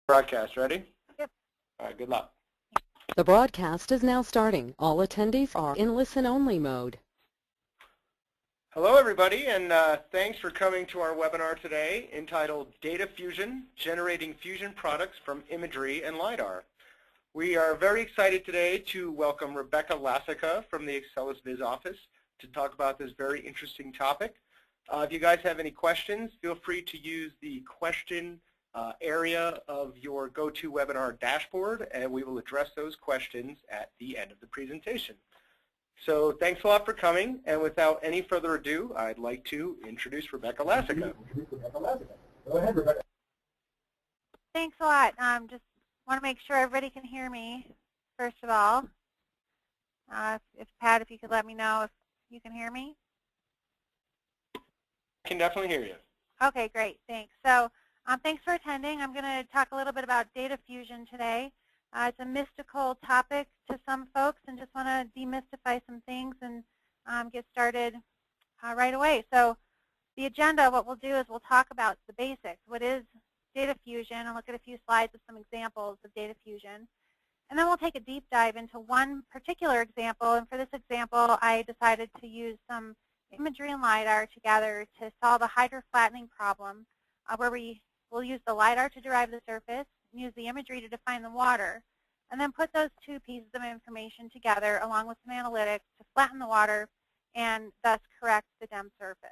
Broadcast, ready? Yep. All right, good luck. The broadcast is now starting. All attendees are in listen-only mode. Hello, everybody, and thanks for coming to our webinar today entitled Data Fusion, Generating Fusion Products from Imagery and LiDAR. We are very excited today to welcome Rebecca Lassica from the Axelis Viz office to talk about this very interesting topic. If you guys have any questions, feel free to use the question area of your GoToWebinar dashboard, and we will address those questions at the end of the presentation. So thanks a lot for coming, and without any further ado, I'd like to introduce Rebecca Lassica. Go ahead, Rebecca. Thanks a lot. Just want to make sure everybody can hear me, first of all. If Pat, if you could let me know if you can hear me. I can definitely hear you. Okay, great. Thanks. So thanks for attending. I'm going to talk a little bit about data fusion today. It's a mystical topic to some folks, and just want to demystify some things and get started right away. So the agenda, what we'll do is we'll talk about the basics. What is data fusion? And look at a few slides of some examples of data fusion. And then we'll take a deep dive into one particular example. And for this example, I decided to use some imagery and LiDAR together to solve a hydro-flattening problem where we'll use the LiDAR to derive the surface, and use the imagery to define the water, and then put those two pieces of information together along with some analytics to flatten the water and thus correct the DEM surface.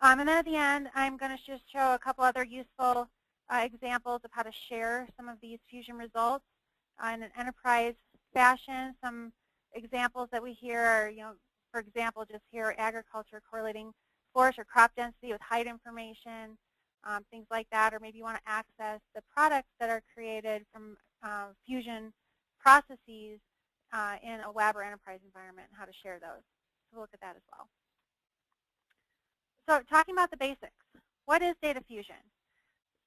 And then at the end, I'm going to just show a couple other useful examples of how to share some of these fusion results in an enterprise fashion. Some examples that we hear are, for example, just here agriculture correlating forest or crop density with height information, things like that, or maybe you want to access the products that are created from fusion processes in a web or enterprise environment, and how to share those. So we'll look at that as well. So talking about the basics, what is data fusion?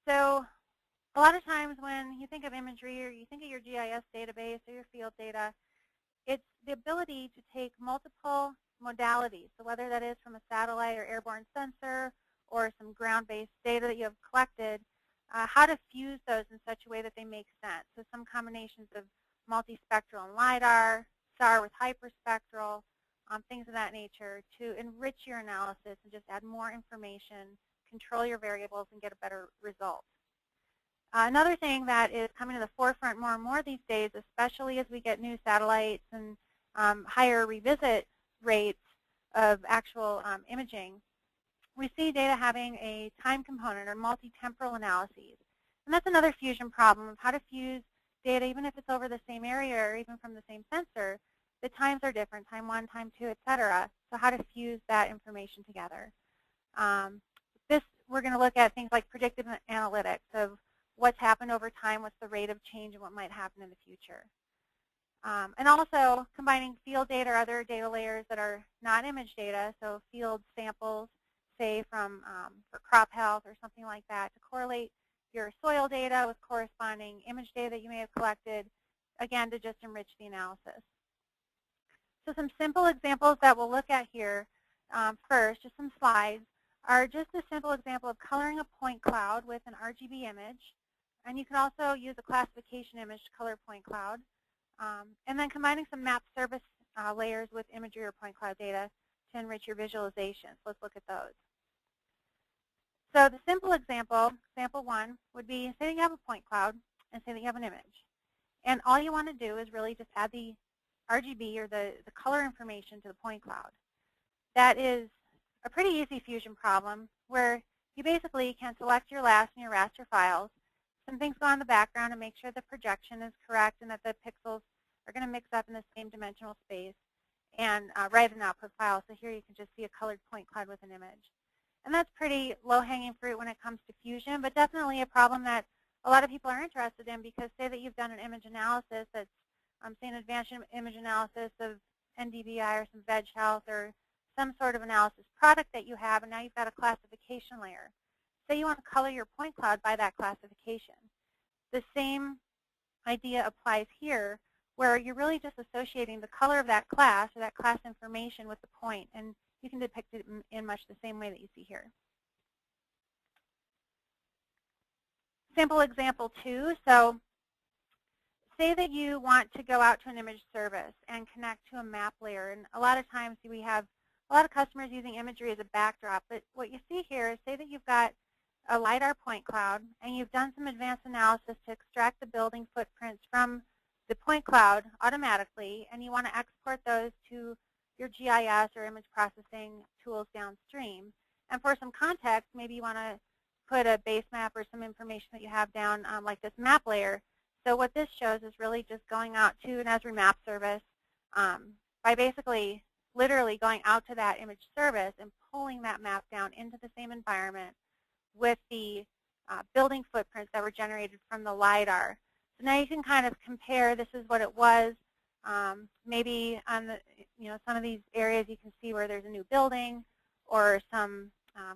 So a lot of times when you think of imagery or you think of your GIS database or your field data, it's the ability to take multiple modalities, so whether that is from a satellite or airborne sensor or some ground-based data that you have collected, how to fuse those in such a way that they make sense. So some combinations of multispectral and LiDAR, SAR with hyperspectral, things of that nature to enrich your analysis and just add more information, control your variables, and get a better result. Another thing that is coming to the forefront more and more these days, especially as we get new satellites and higher revisit rates of actual imaging, we see data having a time component or multi-temporal analyses. And that's another fusion problem of how to fuse data, even if it's over the same area or even from the same sensor. The times are different, time 1, time 2, etc. So how to fuse that information together. We're going to look at things like predictive analytics of what's happened over time, what's the rate of change, and what might happen in the future. And also combining field data or other data layers that are not image data, so field samples, say from for crop health or something like that, to correlate your soil data with corresponding image data that you may have collected, again, to just enrich the analysis. So some simple examples that we'll look at here first, just some slides, are just a simple example of coloring a point cloud with an RGB image. And you can also use a classification image to color point cloud. And then combining some map service layers with imagery or point cloud data to enrich your visualization. So let's look at those. So the simple example, example 1, would be say that you have a point cloud and say that you have an image. And all you want to do is really just add the RGB or the color information to the point cloud. That is a pretty easy fusion problem where you basically can select your LAS and your raster files. Some things go on in the background and make sure the projection is correct and that the pixels are going to mix up in the same dimensional space, and write an output file. So here you can just see a colored point cloud with an image. And that's pretty low-hanging fruit when it comes to fusion, but definitely a problem that a lot of people are interested in, because say that you've done an image analysis that's, say, an advanced image analysis of NDVI or some veg health or some sort of analysis product that you have, and now you've got a classification layer. Say you want to color your point cloud by that classification. The same idea applies here, where you're really just associating the color of that class or that class information with the point, and you can depict it in much the same way that you see here. Sample example 2. So say that you want to go out to an image service and connect to a map layer. And a lot of times we have a lot of customers using imagery as a backdrop. But what you see here is, say that you've got a LiDAR point cloud and you've done some advanced analysis to extract the building footprints from the point cloud automatically, and you want to export those to your GIS or image processing tools downstream. And for some context, maybe you want to put a base map or some information that you have down like this map layer. So what this shows is really just going out to an Esri map service by basically literally going out to that image service and pulling that map down into the same environment with the building footprints that were generated from the LiDAR. So now you can kind of compare, this is what it was. Maybe on the, some of these areas you can see where there's a new building or some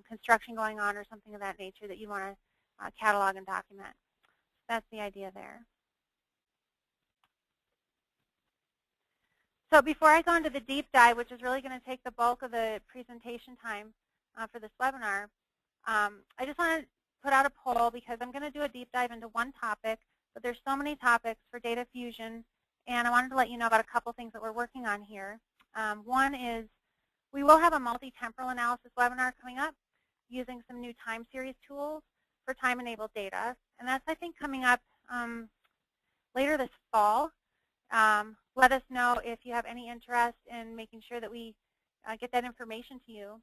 construction going on or something of that nature that you want to catalog and document. That's the idea there. So before I go into the deep dive, which is really going to take the bulk of the presentation time for this webinar, I just want to put out a poll because I'm going to do a deep dive into one topic, but there's so many topics for data fusion, and I wanted to let you know about a couple things that we're working on here. One is we will have a multi-temporal analysis webinar coming up using some new time series tools for time-enabled data, and that's, I think, coming up later this fall. Let us know if you have any interest in making sure that we get that information to you.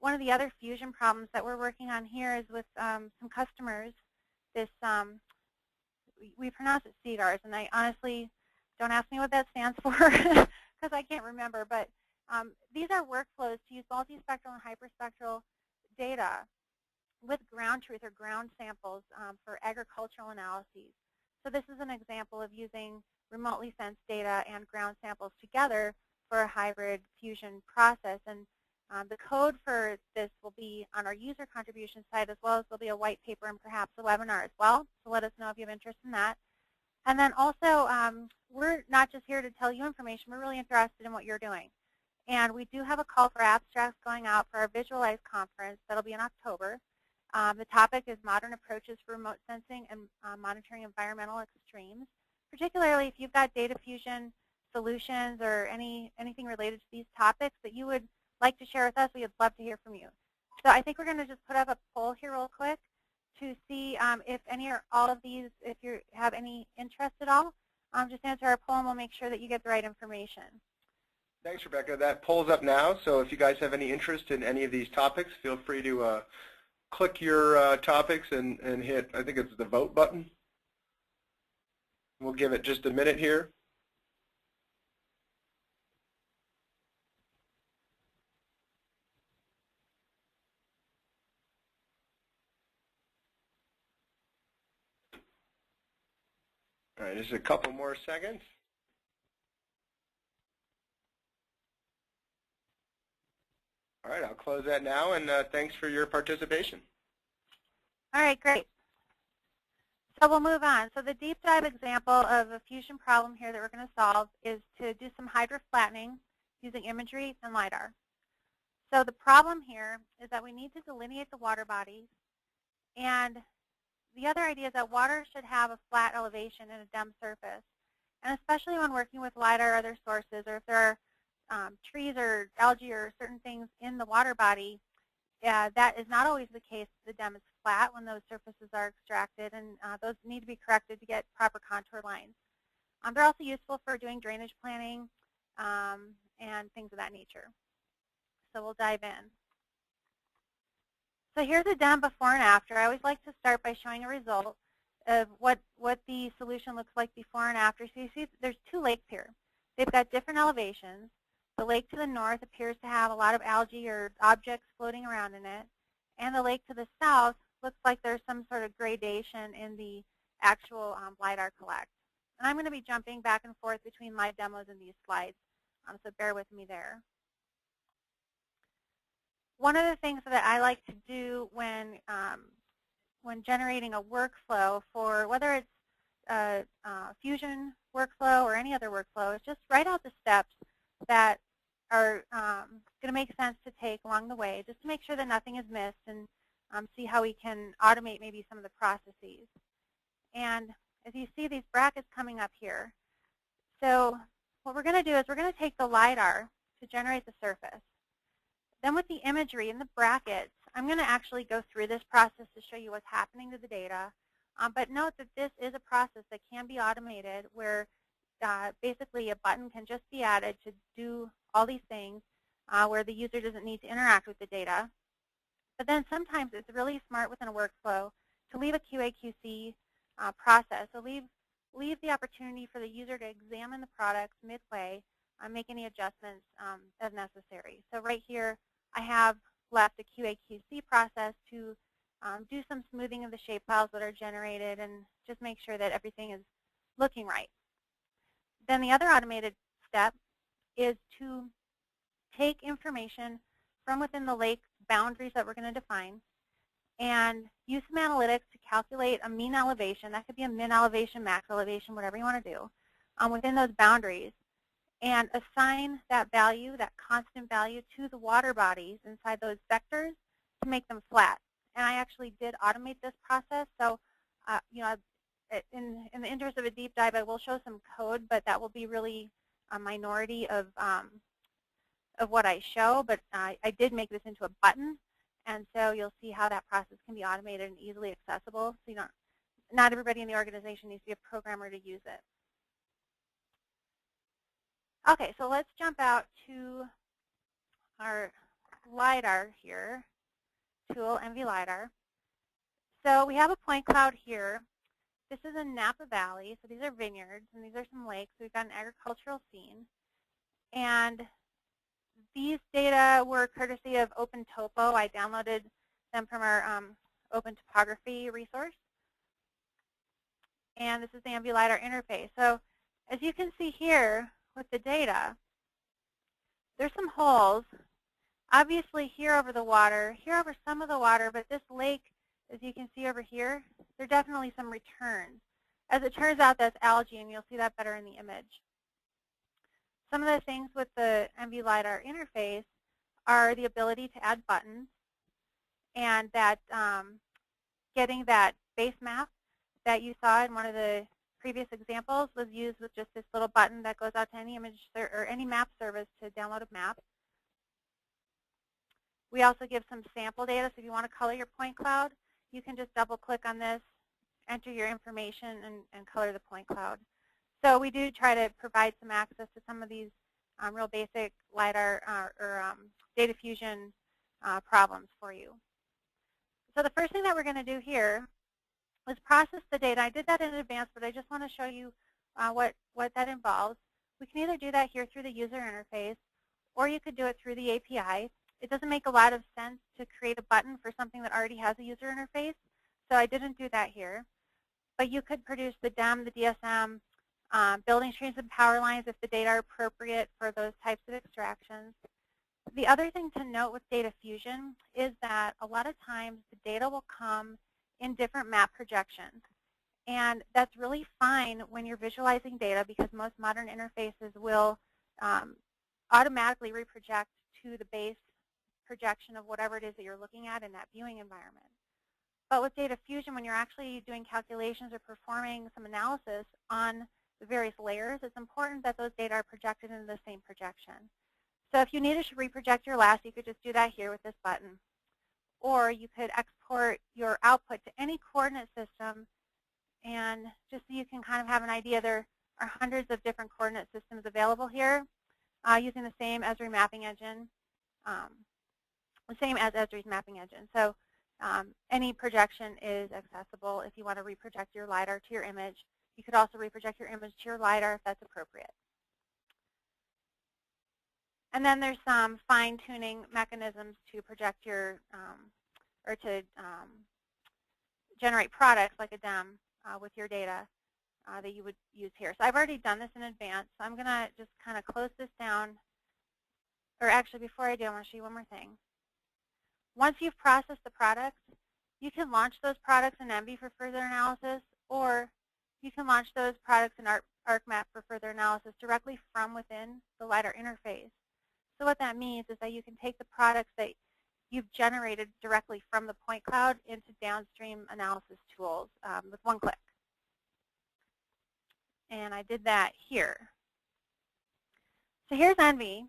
One of the other fusion problems that we're working on here is with some customers. This we pronounce it CDARs, and I honestly, don't ask me what that stands for because I can't remember. But these are workflows to use multispectral and hyperspectral data with ground truth or ground samples for agricultural analyses. So this is an example of using remotely sensed data and ground samples together for a hybrid fusion process. And the code for this will be on our user contribution site, as well as there'll be a white paper and perhaps a webinar as well. So let us know if you have interest in that. And then also, we're not just here to tell you information. We're really interested in what you're doing. And we do have a call for abstracts going out for our Visualize conference. That'll be in October. The topic is modern approaches for remote sensing and monitoring environmental extremes. Particularly if you've got data fusion solutions or anything related to these topics that you would like to share with us, we would love to hear from you. So I think we're going to just put up a poll here real quick to see if any or all of these, if you have any interest at all, just answer our poll and we'll make sure that you get the right information. Thanks, Rebecca. That poll's up now, so if you guys have any interest in any of these topics, feel free to click your topics and hit, I think it's the vote button. We'll give it just a minute here. All right, just a couple more seconds. All right, I'll close that now, and thanks for your participation. All right, great. So we'll move on. So the deep dive example of a fusion problem here that we're going to solve is to do some hydro-flattening using imagery and LiDAR. So the problem here is that we need to delineate the water bodies, and the other idea is that water should have a flat elevation and a dim surface. And especially when working with LiDAR or other sources, or if there are trees or algae or certain things in the water body, that is not always the case. The dim is flat when those surfaces are extracted, and those need to be corrected to get proper contour lines. They're also useful for doing drainage planning and things of that nature. So we'll dive in. So here's a dim before and after. I always like to start by showing a result of what the solution looks like before and after. So you see there's two lakes here. They've got different elevations. The lake to the north appears to have a lot of algae or objects floating around in it. And the lake to the south looks like there's some sort of gradation in the actual LiDAR collect. And I'm going to be jumping back and forth between live demos and these slides, so bear with me there. One of the things that I like to do when generating a workflow for whether it's a fusion workflow or any other workflow is just write out the steps that are going to make sense to take along the way, just to make sure that nothing is missed and see how we can automate maybe some of the processes. And as you see these brackets coming up here, so what we're going to do is we're going to take the LiDAR to generate the surface. Then with the imagery in the brackets, I'm going to actually go through this process to show you what's happening to the data. But note that this is a process that can be automated where basically a button can just be added to do all these things where the user doesn't need to interact with the data. But then sometimes it's really smart within a workflow to leave a QA/QC process. So leave the opportunity for the user to examine the products midway, make any adjustments as necessary. So right here, I have left a QA/QC process to do some smoothing of the shape files that are generated and just make sure that everything is looking right. Then the other automated step is to take information from within the lake boundaries that we're going to define and use some analytics to calculate a mean elevation. That could be a min elevation, max elevation, whatever you want to do, within those boundaries, and assign that value, that constant value, to the water bodies inside those vectors to make them flat. And I actually did automate this process. So, you know, in the interest of a deep dive, I will show some code, but that will be really a minority of what I show. But I did make this into a button, and so you'll see how that process can be automated and easily accessible. So not everybody in the organization needs to be a programmer to use it. Okay, so let's jump out to our LiDAR here, tool, MV LiDAR. So we have a point cloud here. This is in Napa Valley, so these are vineyards, and these are some lakes. We've got an agricultural scene. And these data were courtesy of OpenTopo. I downloaded them from our Open Topography resource. And this is the MV LiDAR interface. So as you can see here with the data, there's some holes. Obviously here over the water, here over some of the water, but this lake, as you can see over here, there are definitely some returns. As it turns out, that's algae, and you'll see that better in the image. Some of the things with the MV LiDAR interface are the ability to add buttons, and that getting that base map that you saw in one of the previous examples was used with just this little button that goes out to any image or any map service to download a map. We also give some sample data, so if you want to color your point cloud, you can just double-click on this, enter your information, and color the point cloud. So we do try to provide some access to some of these real basic LiDAR or data fusion problems for you. So the first thing that we're going to do here is process the data. I did that in advance, but I just want to show you what that involves. We can either do that here through the user interface, or you could do it through the API. It doesn't make a lot of sense to create a button for something that already has a user interface, so I didn't do that here. But you could produce the DEM, the DSM, building streams and power lines if the data are appropriate for those types of extractions. The other thing to note with data fusion is that a lot of times the data will come in different map projections. And that's really fine when you're visualizing data, because most modern interfaces will automatically reproject to the base projection of whatever it is that you're looking at in that viewing environment. But with data fusion, when you're actually doing calculations or performing some analysis on the various layers, it's important that those data are projected into the same projection. So if you needed to reproject your LAS, you could just do that here with this button. Or you could export your output to any coordinate system, and just so you can kind of have an idea, there are hundreds of different coordinate systems available here using the same Esri mapping engine, the same as Esri's mapping engine. So any projection is accessible if you want to reproject your LiDAR to your image. You could also reproject your image to your LiDAR if that's appropriate. And then there's some fine-tuning mechanisms to project your, or to generate products like a DEM with your data that you would use here. So I've already done this in advance, so I'm going to just kind of close this down. Or actually, before I do, I want to show you one more thing. Once you've processed the products, you can launch those products in ENVI for further analysis, or you can launch those products in ArcMap for further analysis directly from within the LiDAR interface. So what that means is that you can take the products that you've generated directly from the point cloud into downstream analysis tools with one click. And I did that here. So here's ENVI.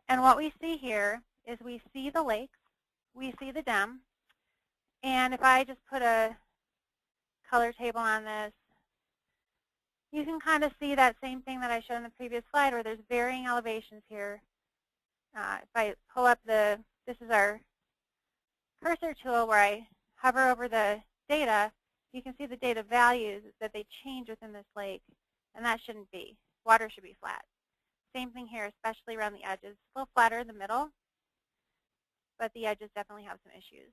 And what we see here is we see the lakes, we see the dam, and if I just put a color table on this, you can kind of see that same thing that I showed in the previous slide where there's varying elevations here. If I pull up this is our cursor tool where I hover over the data, you can see the data values that they change within this lake, and that shouldn't be. Water should be flat. Same thing here, especially around the edges. A little flatter in the middle, but the edges definitely have some issues.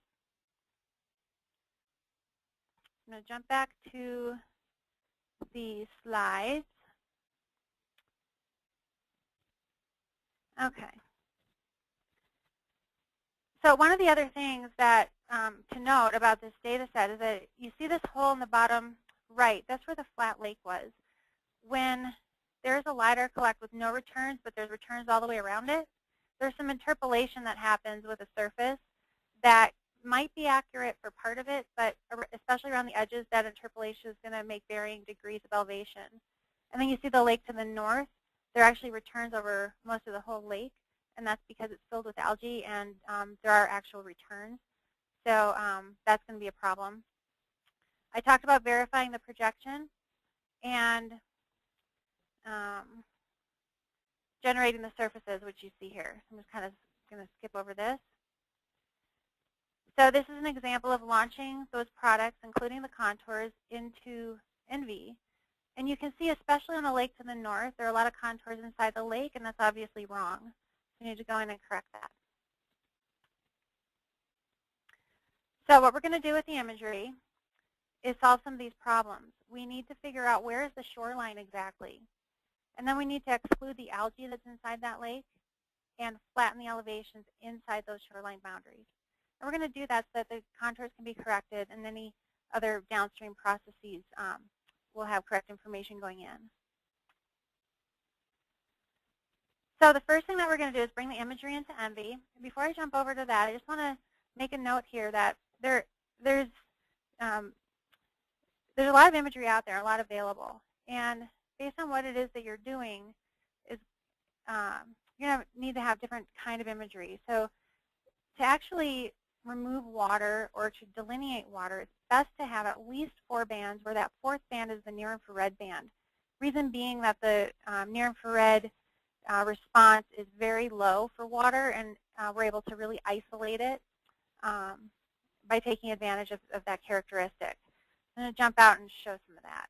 I'm going to jump back to the slides. Okay. So one of the other things that to note about this data set is that you see this hole in the bottom right. That's where the flat lake was. When there's a LiDAR collect with no returns, but there's returns all the way around it, there's some interpolation that happens with a surface that might be accurate for part of it, but especially around the edges, that interpolation is going to make varying degrees of elevation. And then you see the lake to the north. There are actually returns over most of the whole lake, and that's because it's filled with algae, and there are actual returns. So that's going to be a problem. I talked about verifying the projection and generating the surfaces, which you see here. I'm just kind of going to skip over this. So this is an example of launching those products, including the contours, into ENVI. And you can see, especially on the lake to the north, there are a lot of contours inside the lake, and that's obviously wrong. We need to go in and correct that. So what we're going to do with the imagery is solve some of these problems. We need to figure out where is the shoreline exactly. And then we need to exclude the algae that's inside that lake and flatten the elevations inside those shoreline boundaries. And we're going to do that so that the contours can be corrected and any other downstream processes will have correct information going in. So the first thing that we're going to do is bring the imagery into ENVI. Before I jump over to that, I just want to make a note here that there's a lot of imagery out there, a lot available. And based on what it is that you're doing, is you're going to need to have different kind of imagery. So to actually remove water or to delineate water, it's best to have at least 4 bands, where that 4th band is the near-infrared band. Reason being that the near-infrared response is very low for water, and we're able to really isolate it by taking advantage of that characteristic. I'm going to jump out and show some of that.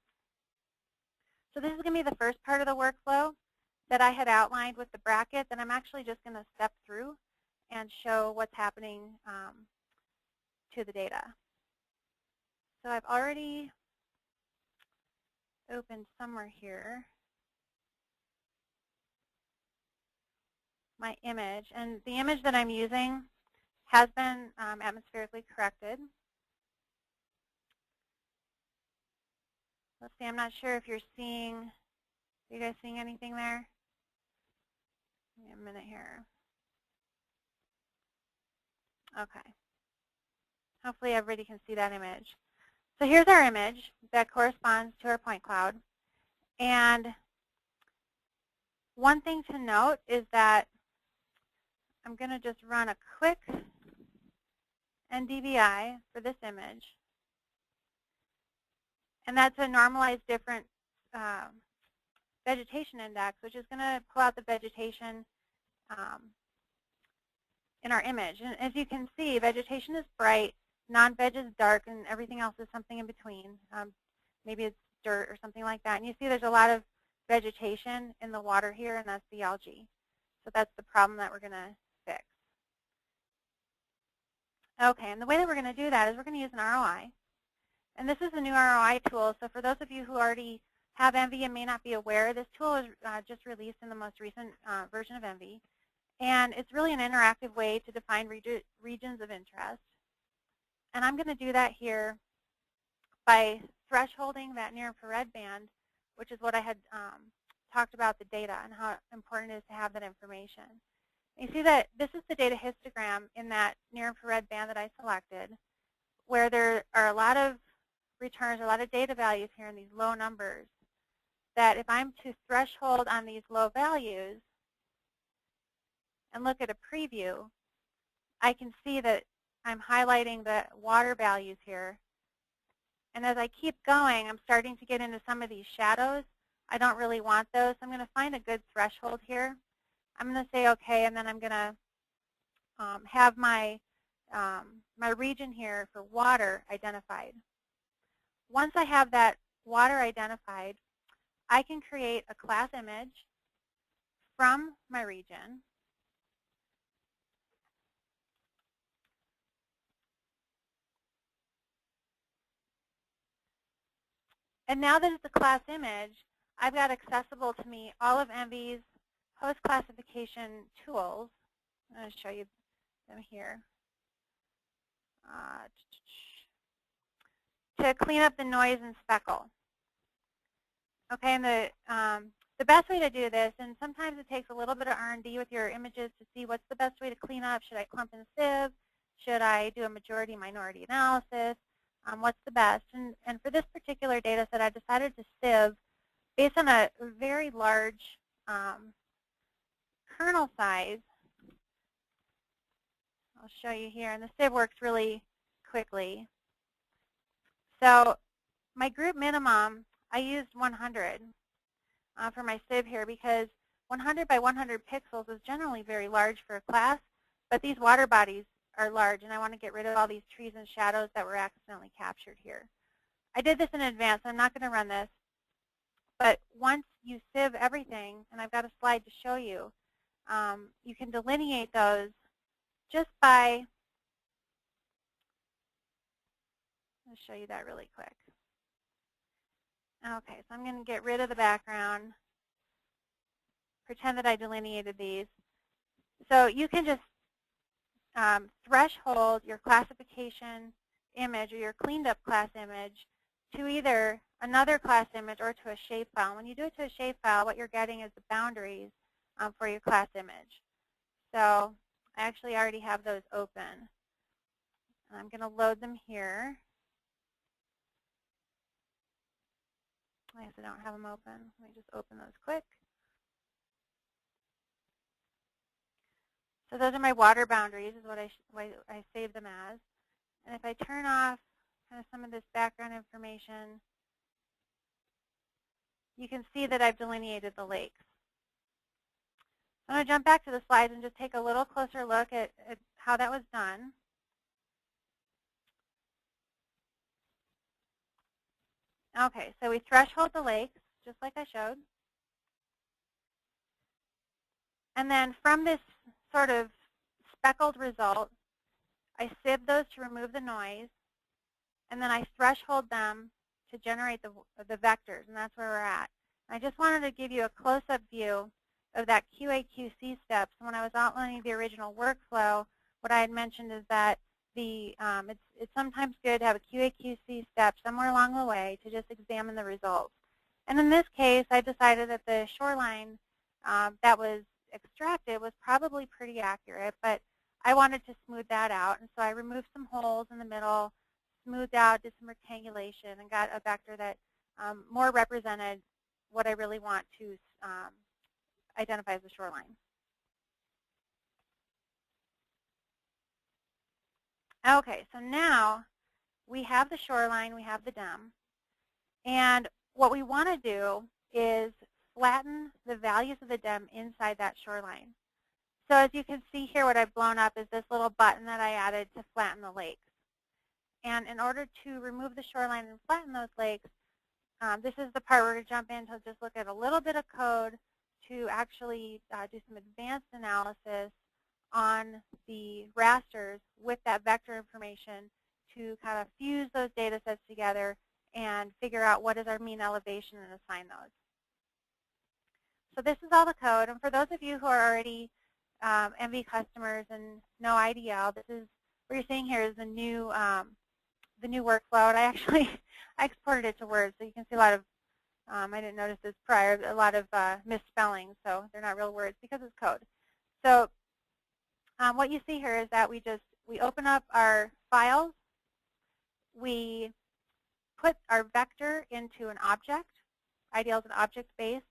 So this is going to be the first part of the workflow that I had outlined with the bracket, and I'm actually just going to step through and show what's happening to the data. So I've already opened somewhere here my image, and the image that I'm using has been atmospherically corrected. Let's see, I'm not sure if you're seeing, are you guys seeing anything there? Give me a minute here. Okay. Hopefully everybody can see that image. So here's our image that corresponds to our point cloud. And one thing to note is that I'm going to just run a quick NDVI for this image. And that's a normalized different vegetation index, which is going to pull out the vegetation in our image. And as you can see, vegetation is bright, non-veg is dark, and everything else is something in between. Maybe it's dirt or something like that. And you see there's a lot of vegetation in the water here, and that's the algae. So that's the problem that we're going to fix. Okay, and the way that we're going to do that is we're going to use an ROI. And this is a new ROI tool. So for those of you who already have ENVI and may not be aware, this tool was just released in the most recent version of ENVI. And it's really an interactive way to define regions of interest. And I'm going to do that here by thresholding that near-infrared band, which is what I had talked about the data and how important it is to have that information. You see that this is the data histogram in that near-infrared band that I selected, where there are a lot of returns, a lot of data values here in these low numbers. that if I'm to threshold on these low values and look at a preview, I can see that I'm highlighting the water values here. And as I keep going, I'm starting to get into some of these shadows. I don't really want those, so I'm going to find a good threshold here. I'm going to say OK, and then I'm going to have my region here for water identified. Once I have that water identified, I can create a class image from my region. And now that it's a class image, I've got accessible to me all of ENVI's host classification tools. I'm going to show you them here. To clean up the noise and speckle. Okay, and the best way to do this, and sometimes it takes a little bit of R&D with your images to see what's the best way to clean up. Should I clump and sieve? Should I do a majority-minority analysis? What's the best? And for this particular data set, I decided to sieve based on a very large kernel size. I'll show you here, and the sieve works really quickly. So my group minimum, I used 100 for my sieve here because 100 by 100 pixels is generally very large for a class, but these water bodies are large, and I want to get rid of all these trees and shadows that were accidentally captured here. I did this in advance, so I'm not going to run this, but once you sieve everything, and I've got a slide to show you, you can delineate those just by, I'll show you that really quick. Okay, so I'm going to get rid of the background, pretend that I delineated these. So you can just threshold your classification image or your cleaned up class image to either another class image or to a shapefile. When you do it to a shapefile, what you're getting is the boundaries for your class image. So I actually already have those open. I'm going to load them here. I guess I don't have them open. Let me just open those quick. So those are my water boundaries, is what I save them as. And if I turn off kind of some of this background information, you can see that I've delineated the lakes. I'm going to jump back to the slides and just take a little closer look at how that was done. Okay, so we threshold the lakes, just like I showed. And then from this sort of speckled result, I sieve those to remove the noise, and then I threshold them to generate the vectors, and that's where we're at. I just wanted to give you a close-up view of that QA/QC steps. When I was outlining the original workflow, what I had mentioned is that it's sometimes good to have a QA/QC step somewhere along the way to just examine the results. And in this case, I decided that the shoreline that was extracted was probably pretty accurate, but I wanted to smooth that out, and so I removed some holes in the middle, smoothed out, did some rectangulation, and got a vector that more represented what I really want to identify as the shoreline. Okay, so now we have the shoreline, we have the dam, and what we want to do is flatten the values of the dam inside that shoreline. So as you can see here, what I've blown up is this little button that I added to flatten the lakes. And in order to remove the shoreline and flatten those lakes, this is the part we're going to jump in to just look at a little bit of code to actually do some advanced analysis on the rasters with that vector information to kind of fuse those data sets together and figure out what is our mean elevation and assign those. So this is all the code. And for those of you who are already ENVI customers and know IDL, this is what you're seeing here is the new workflow. And I actually exported it to Word, so you can see a lot of, I didn't notice this prior, a lot of misspellings, so they're not real words because it's code. So what you see here is that we open up our files, we put our vector into an object. IDL is an object-based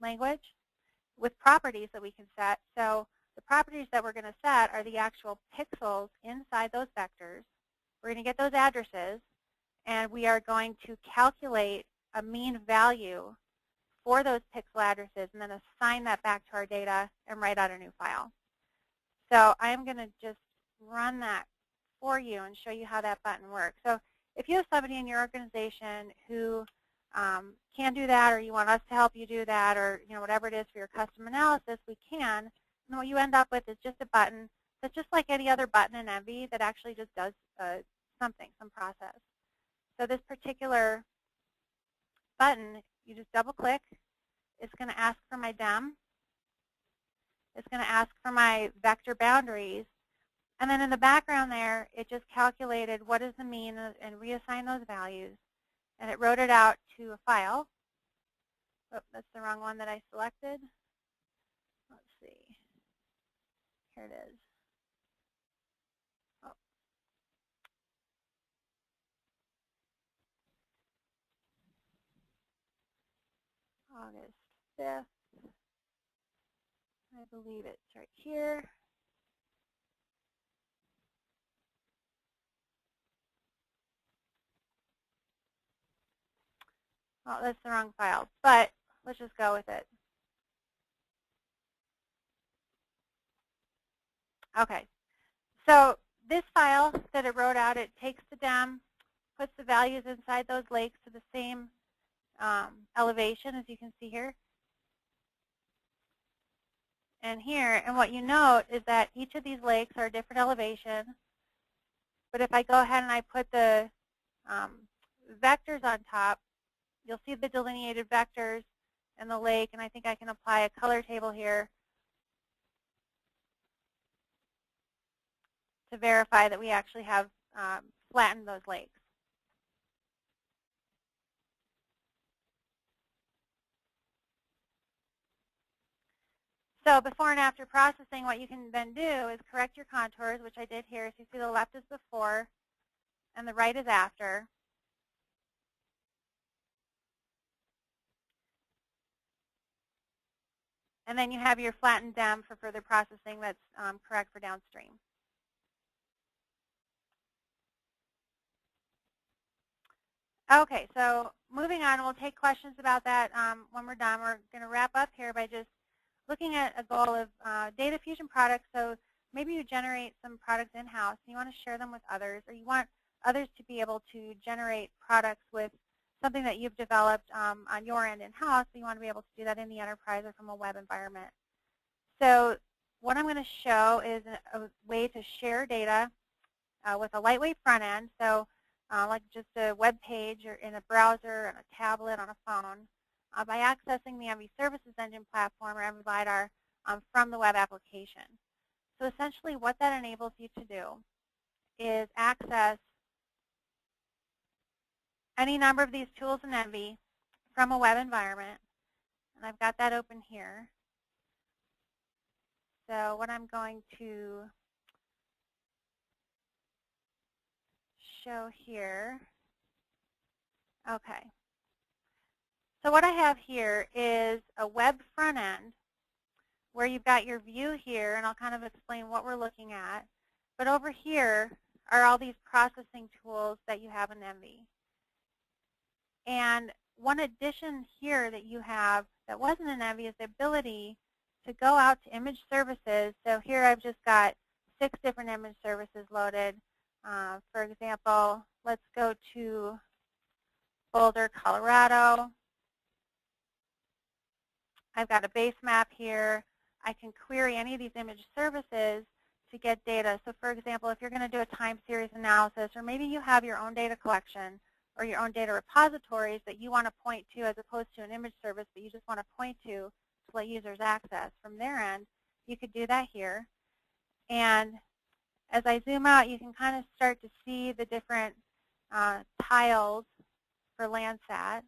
language with properties that we can set. So the properties that we're going to set are the actual pixels inside those vectors. We're going to get those addresses, and we are going to calculate a mean value for those pixel addresses and then assign that back to our data and write out a new file. So I'm going to just run that for you and show you how that button works. So if you have somebody in your organization who can do that, or you want us to help you do that, or whatever it is for your custom analysis, we can. And what you end up with is just a button that's just like any other button in ENVI that actually just does something, some process. So this particular button, you just double click. It's going to ask for my DEM. It's going to ask for my vector boundaries. And then in the background there, it just calculated what is the mean and reassigned those values. And it wrote it out to a file. Oh, that's the wrong one that I selected. Let's see. Here it is. Oh. August 5th. I believe it's right here. Oh, that's the wrong file, but let's just go with it. Okay, so this file that it wrote out, it takes the DEM, puts the values inside those lakes to the same elevation as you can see here. And here, and what you note is that each of these lakes are a different elevation. But if I go ahead and I put the vectors on top, you'll see the delineated vectors in the lake, and I think I can apply a color table here to verify that we actually have flattened those lakes. So before and after processing, what you can then do is correct your contours, which I did here. So you see the left is before and the right is after. And then you have your flattened DEM for further processing that's correct for downstream. Okay, so moving on, we'll take questions about that when we're done. We're going to wrap up here by just looking at a goal of data fusion products. So maybe you generate some products in-house and you want to share them with others, or you want others to be able to generate products with something that you've developed on your end in-house, so you want to be able to do that in the enterprise or from a web environment. So what I'm going to show is a way to share data with a lightweight front end, so like just a web page or in a browser, on a tablet, on a phone, by accessing the ENVI Services Engine platform or ENVI LiDAR from the web application. So essentially what that enables you to do is access any number of these tools in ENVI from a web environment. And I've got that open here. So what I'm going to show here, okay. So what I have here is a web front end where you've got your view here, and I'll kind of explain what we're looking at. But over here are all these processing tools that you have in ENVI. And one addition here that you have that wasn't in ENVI is the ability to go out to image services. So here I've just got 6 different image services loaded. For example, let's go to Boulder, Colorado. I've got a base map here. I can query any of these image services to get data. So for example, if you're going to do a time series analysis, or maybe you have your own data collection or your own data repositories that you want to point to as opposed to an image service that you just want to point to let users access from their end, you could do that here. And as I zoom out, you can kind of start to see the different tiles for Landsat.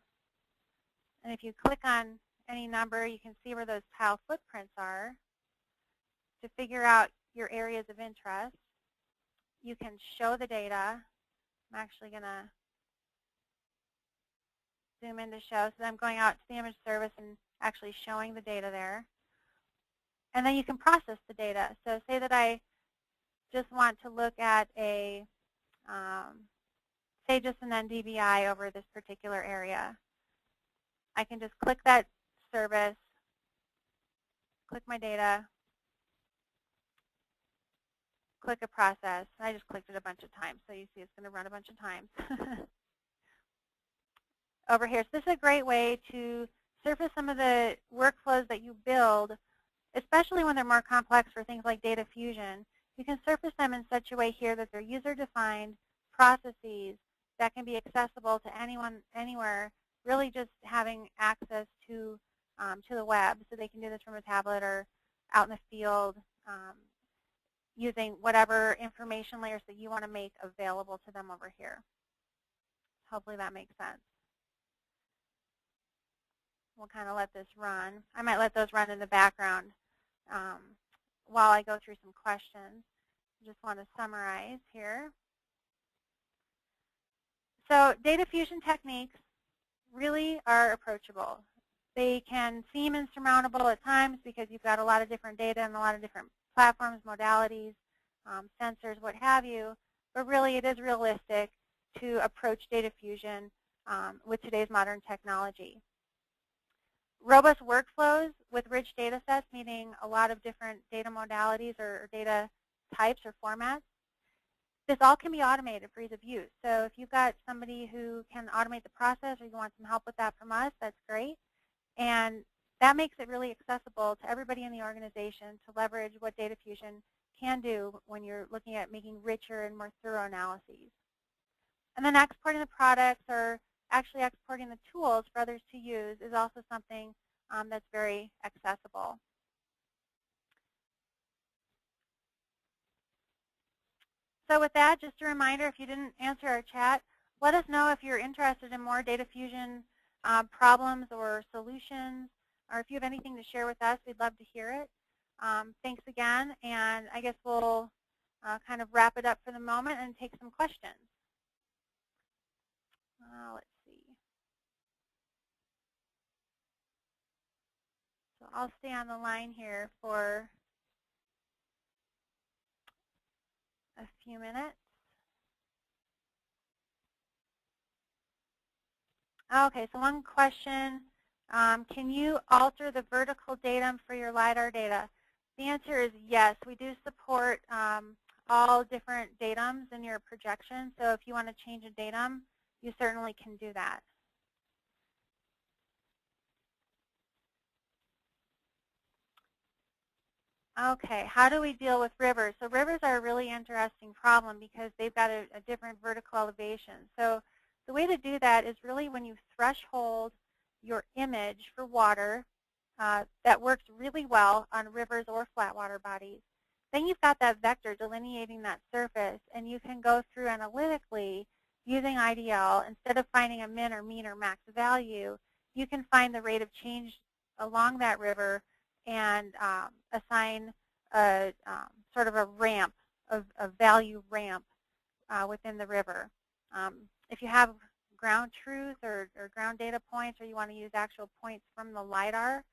And if you click on any number, you can see where those tile footprints are to figure out your areas of interest. You can show the data. I'm actually going to zoom in to show. So I'm going out to the image service and actually showing the data there. And then you can process the data. So say that I just want to look at a, say just an NDVI over this particular area. I can just click that service, click my data, click a process. I just clicked it a bunch of times, so you see it's going to run a bunch of times. Over here. So this is a great way to surface some of the workflows that you build, especially when they're more complex for things like data fusion. You can surface them in such a way here that they're user-defined processes that can be accessible to anyone, anywhere, really just having access to the web. So they can do this from a tablet or out in the field using whatever information layers that you want to make available to them over here. Hopefully that makes sense. We'll kind of let this run. I might let those run in the background while I go through some questions. I just want to summarize here. So data fusion techniques really are approachable. They can seem insurmountable at times because you've got a lot of different data and a lot of different platforms, modalities, sensors, what have you. But really, it is realistic to approach data fusion with today's modern technology. Robust workflows with rich data sets, meaning a lot of different data modalities or data types or formats. This all can be automated for ease of use. So if you've got somebody who can automate the process or you want some help with that from us, that's great. And that makes it really accessible to everybody in the organization to leverage what data fusion can do when you're looking at making richer and more thorough analyses. And then exporting the products or actually exporting the tools for others to use is also something that's very accessible. So with that, just a reminder, if you didn't answer our chat, let us know if you're interested in more data fusion problems or solutions, or if you have anything to share with us, we'd love to hear it. Thanks again, and I guess we'll kind of wrap it up for the moment and take some questions. Let's see. So I'll stay on the line here for a few minutes. Okay, so one question, can you alter the vertical datum for your LiDAR data? The answer is yes. We do support all different datums in your projection, so if you want to change a datum, you certainly can do that. Okay, how do we deal with rivers? So rivers are a really interesting problem because they've got a different vertical elevation. So the way to do that is really when you threshold your image for water, that works really well on rivers or flat water bodies. Then you've got that vector delineating that surface, and you can go through analytically using IDL. Instead of finding a min or mean or max value, you can find the rate of change along that river and assign a sort of a ramp, a value ramp within the river. If you have ground truth or ground data points, or you want to use actual points from the LiDAR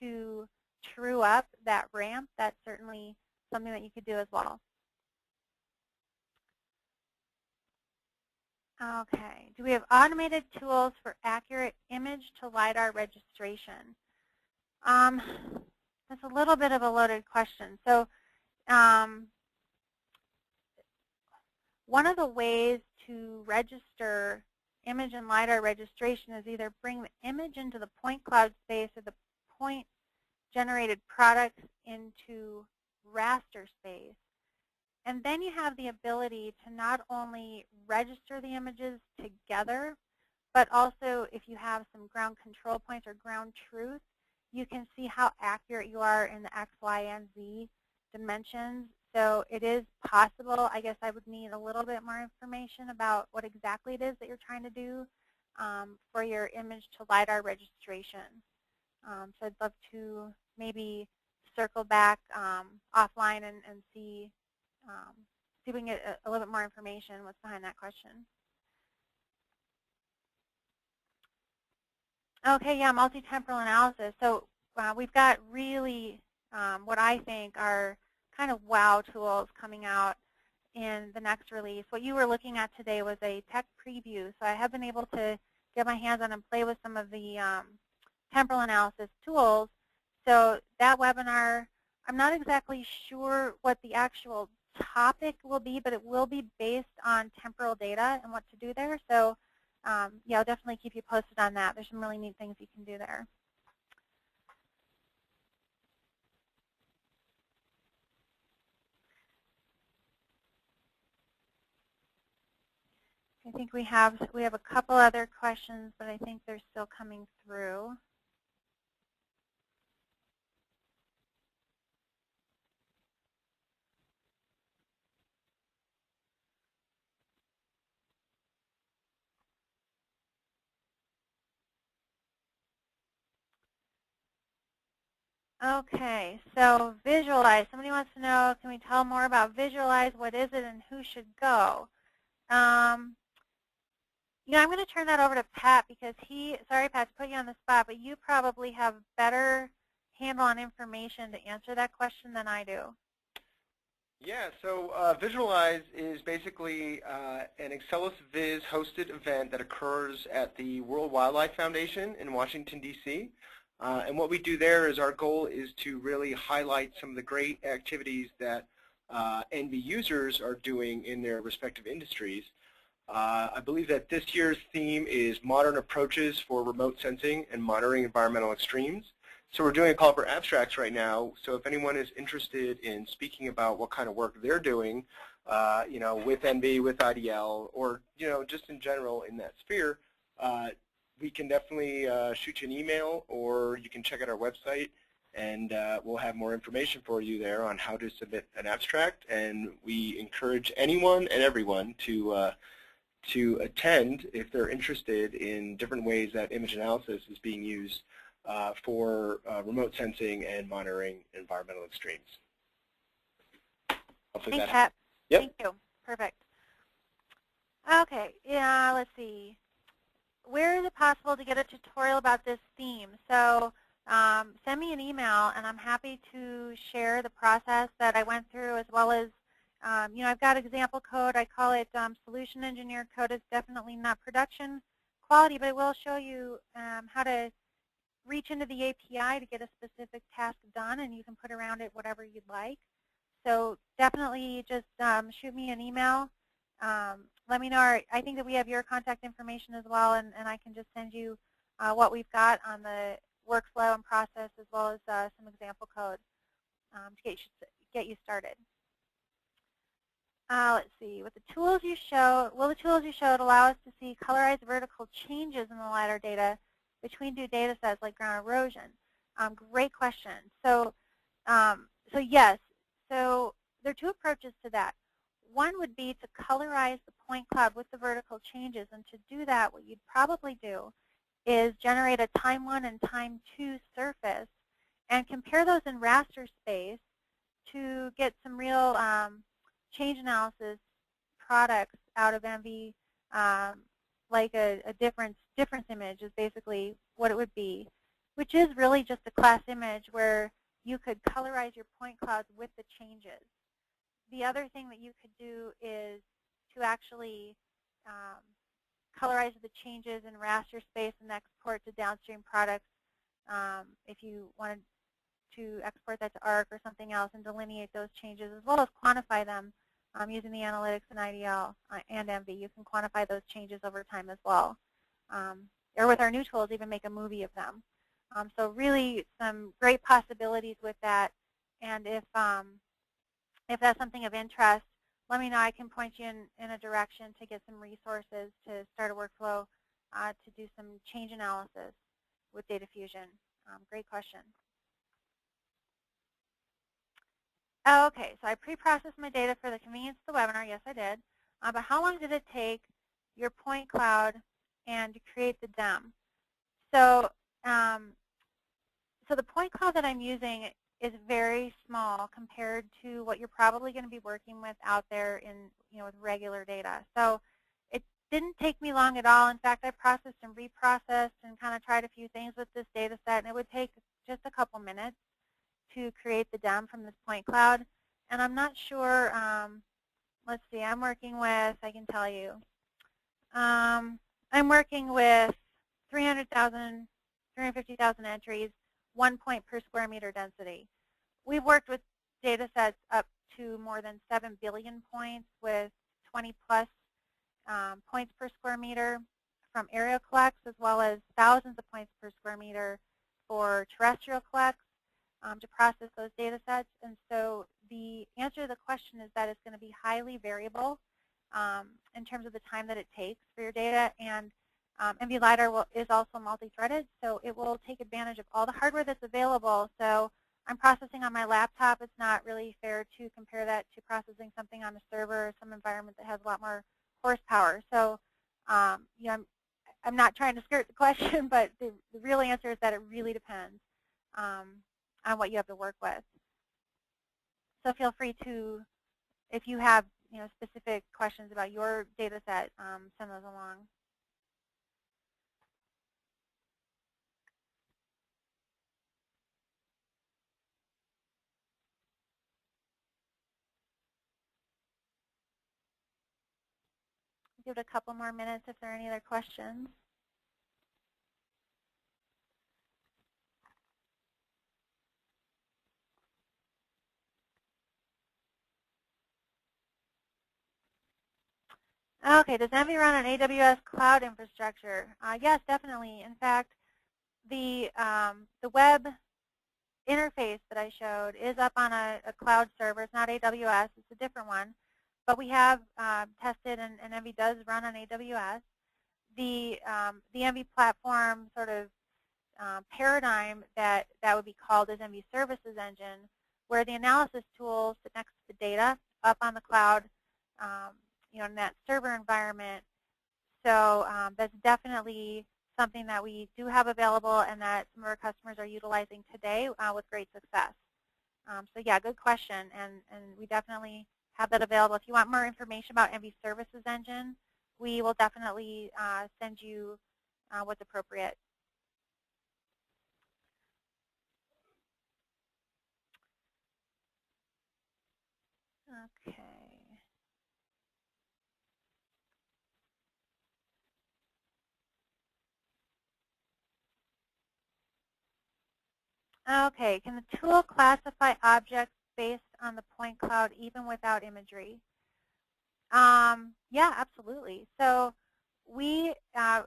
to true up that ramp, that's certainly something that you could do as well. Okay, do we have automated tools for accurate image to LiDAR registration? That's a little bit of a loaded question. So one of the ways to register image and LiDAR registration is either bring the image into the point cloud space or the point generated products into raster space. And then you have the ability to not only register the images together, but also if you have some ground control points or ground truth, you can see how accurate you are in the X, Y, and Z dimensions. So it is possible. I guess I would need a little bit more information about what exactly it is that you're trying to do for your image to LiDAR registration. So I'd love to maybe circle back offline and see if we can get a little bit more information what's behind that question. Okay, yeah, multi-temporal analysis. So we've got really what I think are kind of wow tools coming out in the next release. What you were looking at today was a tech preview. So I have been able to get my hands on and play with some of the temporal analysis tools. So that webinar, I'm not exactly sure what the actual topic will be, but it will be based on temporal data and what to do there. So yeah, I'll definitely keep you posted on that. There's some really neat things you can do there. I think we have a couple other questions, but I think they're still coming through. Okay, so visualize. Somebody wants to know, can we tell more about visualize? What is it and who should go? You know, I'm going to turn that over to Pat because sorry Pat to put you on the spot, but you probably have better handle on information to answer that question than I do. Yeah, so Visualize is basically an Excellus Viz hosted event that occurs at the World Wildlife Foundation in Washington, D.C. And what we do there is our goal is to really highlight some of the great activities that NV users are doing in their respective industries. I believe that this year's theme is Modern Approaches for Remote Sensing and Monitoring Environmental Extremes. So we're doing a call for abstracts right now. So if anyone is interested in speaking about what kind of work they're doing, you know, with NV, with IDL, or you know, just in general in that sphere, we can definitely shoot you an email, or you can check out our website, and we'll have more information for you there on how to submit an abstract. And we encourage anyone and everyone to attend if they're interested in different ways that image analysis is being used for remote sensing and monitoring environmental extremes. Hopefully Thanks, Pat. Yep. Thank you. Perfect. Okay, yeah, let's see. Where is it possible to get a tutorial about this theme? So send me an email, and I'm happy to share the process that I went through, as well as, you know, I've got example code. I call it solution engineered code. It's definitely not production quality, but it will show you how to reach into the API to get a specific task done, and you can put around it whatever you'd like. So definitely just shoot me an email. Let me know. I think that we have your contact information as well, and I can just send you what we've got on the workflow and process, as well as some example code to get you started. Let's see. With the tools you showed, will the tools you showed allow us to see colorized vertical changes in the LiDAR data between two data sets like ground erosion? Great question. So, so yes. So there are two approaches to that. One would be to colorize the point cloud with the vertical changes, and to do that, what you'd probably do is generate a time 1 and time 2 surface and compare those in raster space to get some real change analysis products out of NV, like a difference image is basically what it would be, which is really just a class image where you could colorize your point clouds with the changes. The other thing that you could do is to actually colorize the changes in raster space and export to downstream products if you wanted to export that to ARC or something else, and delineate those changes, as well as quantify them using the analytics in IDL and NV. You can quantify those changes over time as well. Or with our new tools, even make a movie of them. So really some great possibilities with that. And if that's something of interest, let me know. I can point you in a direction to get some resources to start a workflow to do some change analysis with data fusion. Great question. Okay, so I pre-processed my data for the convenience of the webinar. Yes, I did. But how long did it take your point cloud and to create the DEM? So, so the point cloud that I'm using is very small compared to what you're probably going to be working with out there in, with regular data. So didn't take me long at all. In fact, I processed and reprocessed and kind of tried a few things with this data set, and it would take just a couple minutes to create the DEM from this point cloud. And I'm not sure, let's see, I'm working with, I can tell you, I'm working with 300,000, 350,000 entries, 1 point per square meter density. We've worked with data sets up to more than 7 billion points with 20 plus points per square meter from aerial collects, as well as thousands of points per square meter for terrestrial collects to process those data sets. And so the answer to the question is that it's going to be highly variable in terms of the time that it takes for your data. And MV LiDAR is also multi-threaded, so it will take advantage of all the hardware that's available. So I'm processing on my laptop. It's not really fair to compare that to processing something on a server or some environment that has a lot more horsepower. So you know, I'm not trying to skirt the question, but the real answer is that it really depends on what you have to work with. So feel free to, if you have specific questions about your data set, send those along. Give it a couple more minutes if there are any other questions. Okay, does Envy run on AWS cloud infrastructure? Yes, definitely. In fact, the web interface that I showed is up on a cloud server. It's not AWS, it's a different one. But we have tested, and Envy does run on AWS. The Envy platform sort of paradigm that would be called is Envy Services Engine, where the analysis tools sit next to the data up on the cloud, in that server environment. So that's definitely something that we do have available and that some of our customers are utilizing today with great success. So yeah, good question, and we definitely have that available. If you want more information about Envy Services Engine, we will definitely send you what's appropriate. Okay. Okay, can the tool classify objects based on the point cloud even without imagery? Yeah, absolutely. So we have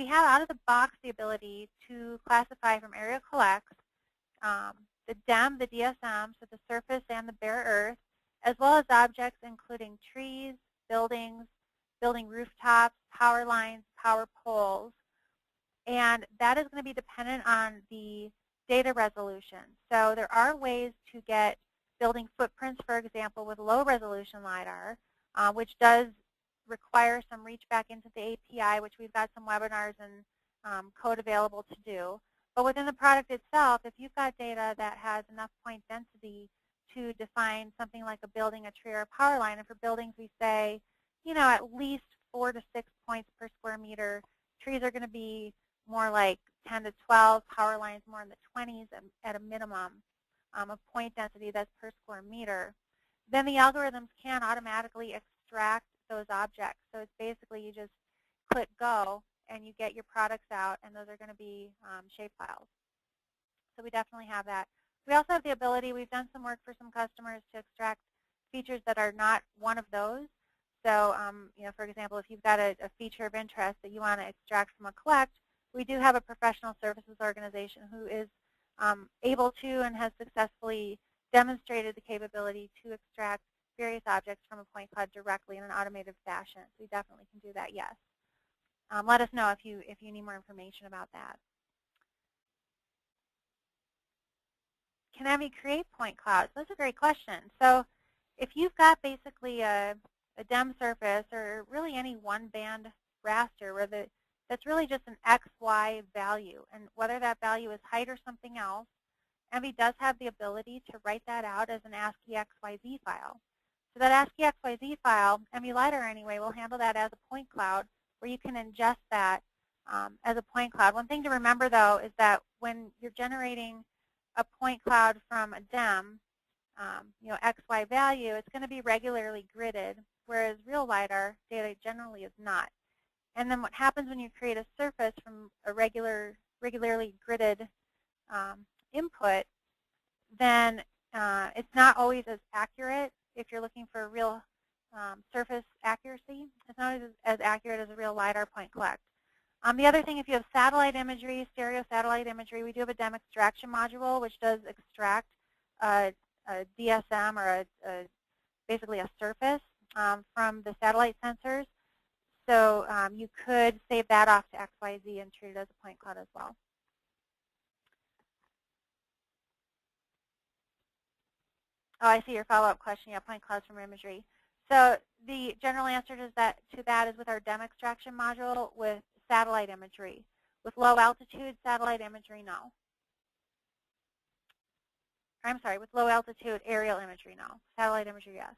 out of the box the ability to classify from aerial collects the DEM, the DSM, so the surface and the bare earth, as well as objects including trees, buildings, building rooftops, power lines, power poles. And that is going to be dependent on the data resolution. So there are ways to get building footprints, for example, with low resolution LiDAR, which does require some reach back into the API, which we've got some webinars and code available to do. But within the product itself, if you've got data that has enough point density to define something like a building, a tree, or a power line, and for buildings we say, at least 4 to 6 points per square meter. Trees are going to be more like 10 to 12, power lines more in the 20s at a minimum of point density that's per square meter. Then the algorithms can automatically extract those objects. So it's basically you just click go and you get your products out, and those are going to be shape files. So we definitely have that. We also have the ability, we've done some work for some customers to extract features that are not one of those. So, for example, if you've got a feature of interest that you want to extract from a collect, we do have a professional services organization who is able to and has successfully demonstrated the capability to extract various objects from a point cloud directly in an automated fashion. So we definitely can do that, yes. Let us know if you need more information about that. Can Envy create point clouds? That's a great question. So if you've got basically a DEM surface or really any one-band raster where that's really just an XY value, and whether that value is height or something else, Envy does have the ability to write that out as an ASCII XYZ file. So that ASCII XYZ file, MV LiDAR anyway, will handle that as a point cloud where you can ingest that as a point cloud. One thing to remember, though, is that when you're generating a point cloud from a DEM, XY value, it's going to be regularly gridded, whereas real LiDAR data generally is not. And then what happens when you create a surface from a regularly gridded input, then it's not always as accurate. If you're looking for real surface accuracy, it's not as accurate as a real LiDAR point collect. The other thing, if you have satellite imagery, stereo satellite imagery, we do have a DEM extraction module which does extract a DSM or basically a surface from the satellite sensors. So you could save that off to XYZ and treat it as a point cloud as well. Oh, I see your follow-up question. Yeah, point clouds from imagery. So the general answer to that is with our DEM extraction module with satellite imagery. With low altitude satellite imagery, no. I'm sorry, with low altitude aerial imagery, no. Satellite imagery, yes.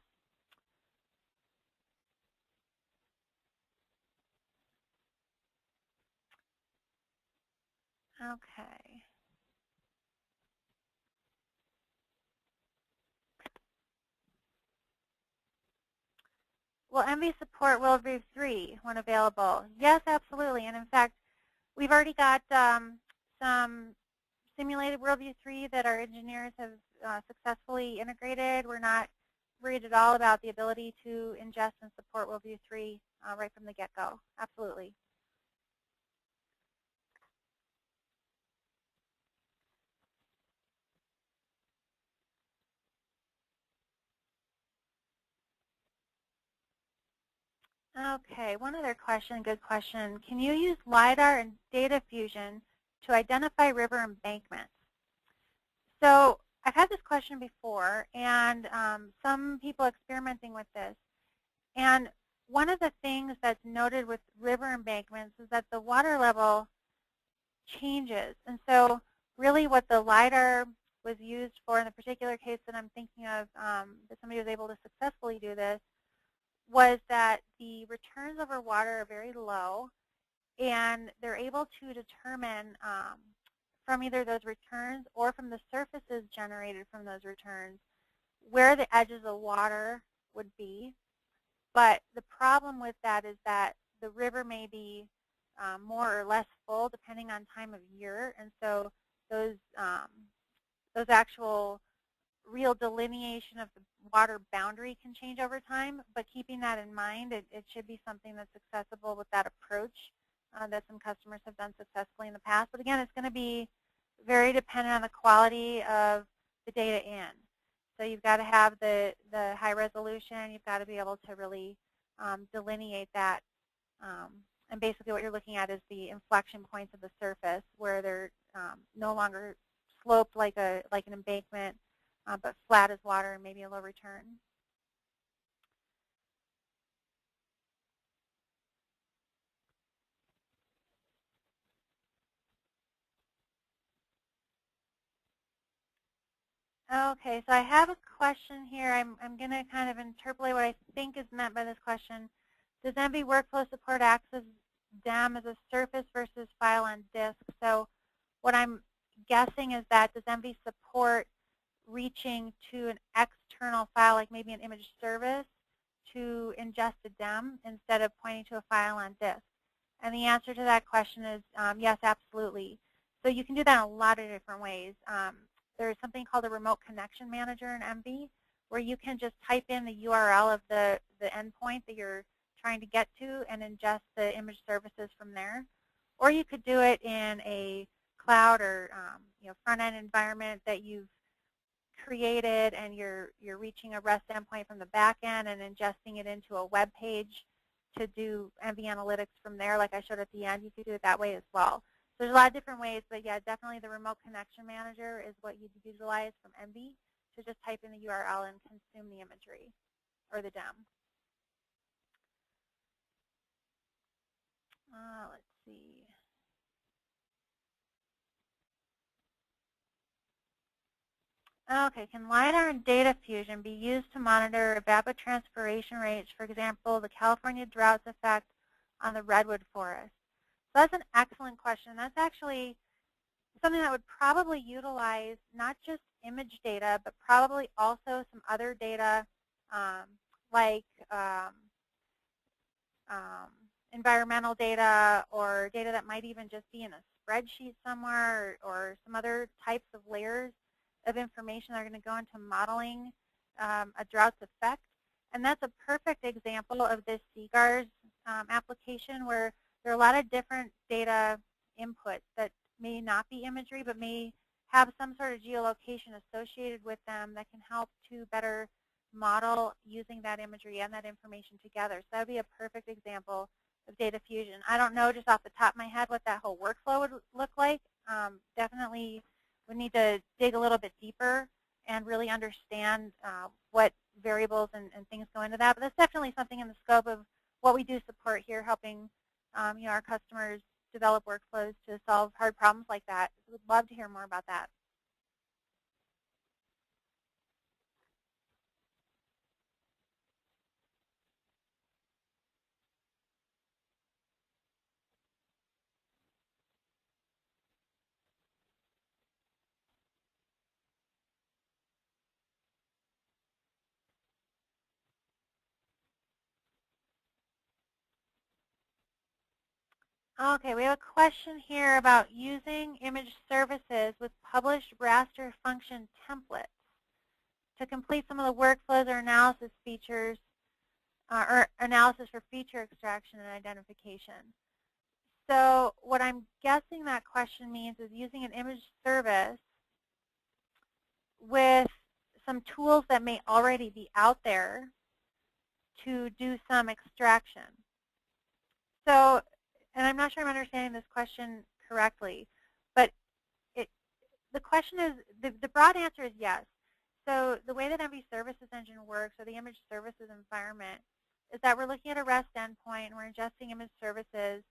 Okay. Will MV support WorldView 3 when available? Yes, absolutely. And in fact, we've already got some simulated WorldView 3 that our engineers have successfully integrated. We're not worried at all about the ability to ingest and support WorldView 3 right from the get-go. Absolutely. Okay, one other question, good question. Can you use LiDAR and data fusion to identify river embankments? So I've had this question before, and some people experimenting with this. And one of the things that's noted with river embankments is that the water level changes. And so really what the LiDAR was used for in the particular case that I'm thinking of, that somebody was able to successfully do this, was that the returns over water are very low, and they're able to determine from either those returns or from the surfaces generated from those returns where the edges of water would be. But the problem with that is that the river may be more or less full depending on time of year, and so those actual real delineation of the water boundary can change over time. But keeping that in mind, it should be something that's accessible with that approach that some customers have done successfully in the past. But again, it's going to be very dependent on the quality of the data in. So you've got to have the high resolution. You've got to be able to really delineate that. And basically what you're looking at is the inflection points of the surface where they're no longer sloped like an embankment, but flat as water and maybe a low return. Okay, so I have a question here. I'm going to kind of interpolate what I think is meant by this question. Does MV Workflow support access DEM as a surface versus file on disk? So what I'm guessing is that does MV support reaching to an external file, like maybe an image service, to ingest a DEM instead of pointing to a file on disk? And the answer to that question is yes, absolutely. So you can do that in a lot of different ways. There's something called a remote connection manager in MV, where you can just type in the URL of the endpoint that you're trying to get to and ingest the image services from there. Or you could do it in a cloud or front-end environment that you've created, and you're reaching a REST endpoint from the back end and ingesting it into a web page to do MV analytics from there, like I showed at the end. You could do it that way as well. So there's a lot of different ways, but yeah, definitely the remote connection manager is what you'd utilize from MV to just type in the URL and consume the imagery or the DEM. Let's see. Okay, can LiDAR and data fusion be used to monitor evapotranspiration rates, for example, the California drought's effect on the redwood forest? So that's an excellent question. That's actually something that would probably utilize not just image data, but probably also some other data like environmental data or data that might even just be in a spreadsheet somewhere or some other types of layers of information that are going to go into modeling a drought's effect. And that's a perfect example of this CGARS application where there are a lot of different data inputs that may not be imagery but may have some sort of geolocation associated with them that can help to better model using that imagery and that information together. So that would be a perfect example of data fusion. I don't know just off the top of my head what that whole workflow would look like. Definitely we need to dig a little bit deeper and really understand what variables and things go into that. But that's definitely something in the scope of what we do support here, helping our customers develop workflows to solve hard problems like that. We'd love to hear more about that. Okay, we have a question here about using image services with published raster function templates to complete some of the workflows or analysis features or analysis for feature extraction and identification. So what I'm guessing that question means is using an image service with some tools that may already be out there to do some extraction. So, and I'm not sure I'm understanding this question correctly, but the question is, the broad answer is yes. So the way that MV Services Engine works, or the image services environment, is that we're looking at a REST endpoint and we're ingesting image services,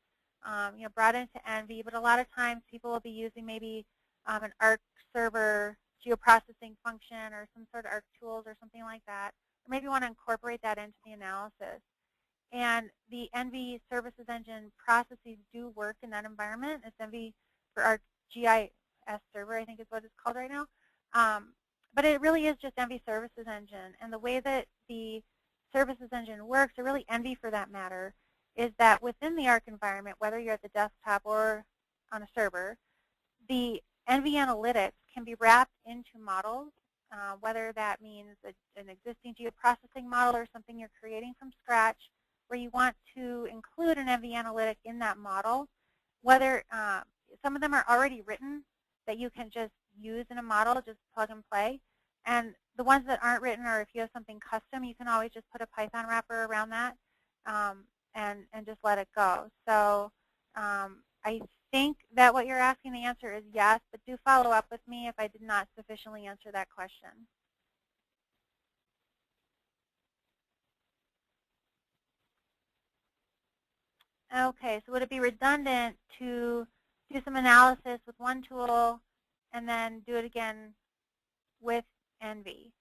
brought into Envy, but a lot of times people will be using maybe an ARC server geoprocessing function or some sort of ARC tools or something like that, or maybe want to incorporate that into the analysis. And the Envy Services Engine processes do work in that environment. It's Envy for our GIS server, I think is what it's called right now. But it really is just Envy Services Engine. And the way that the Services Engine works, or really Envy for that matter, is that within the ARC environment, whether you're at the desktop or on a server, the Envy analytics can be wrapped into models, whether that means an existing geoprocessing model or something you're creating from scratch, where you want to include an Envy analytic in that model, whether some of them are already written that you can just use in a model, just plug and play. And the ones that aren't written, or if you have something custom, you can always just put a Python wrapper around that and just let it go. So I think that what you're asking, the answer is yes, but do follow up with me if I did not sufficiently answer that question. Okay, so would it be redundant to do some analysis with one tool and then do it again with Envy?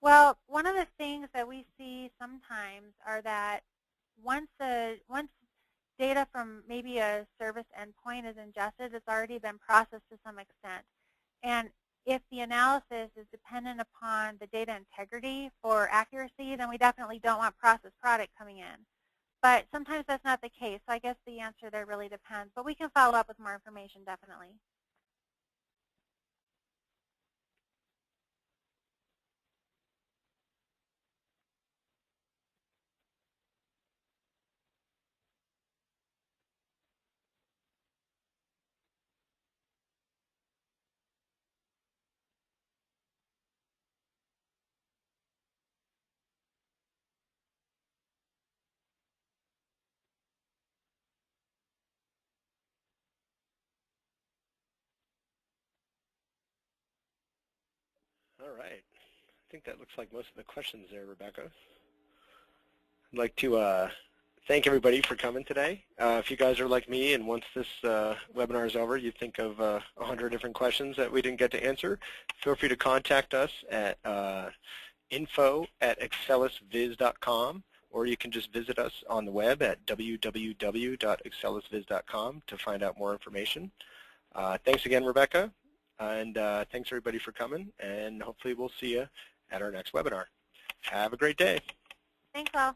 Well, one of the things that we see sometimes are that once data from maybe a service endpoint is ingested, it's already been processed to some extent. And if the analysis is dependent upon the data integrity for accuracy, then we definitely don't want processed product coming in. But sometimes that's not the case, so I guess the answer there really depends. But we can follow up with more information, definitely. All right. I think that looks like most of the questions there, Rebecca. I'd like to thank everybody for coming today. If you guys are like me and once this webinar is over, you think of 100 different questions that we didn't get to answer, feel free to contact us at info@excellusviz.com, or you can just visit us on the web at www.excellusviz.com to find out more information. Thanks again, Rebecca, and thanks everybody for coming, and hopefully we'll see you at our next webinar. Have a great day. Thanks all.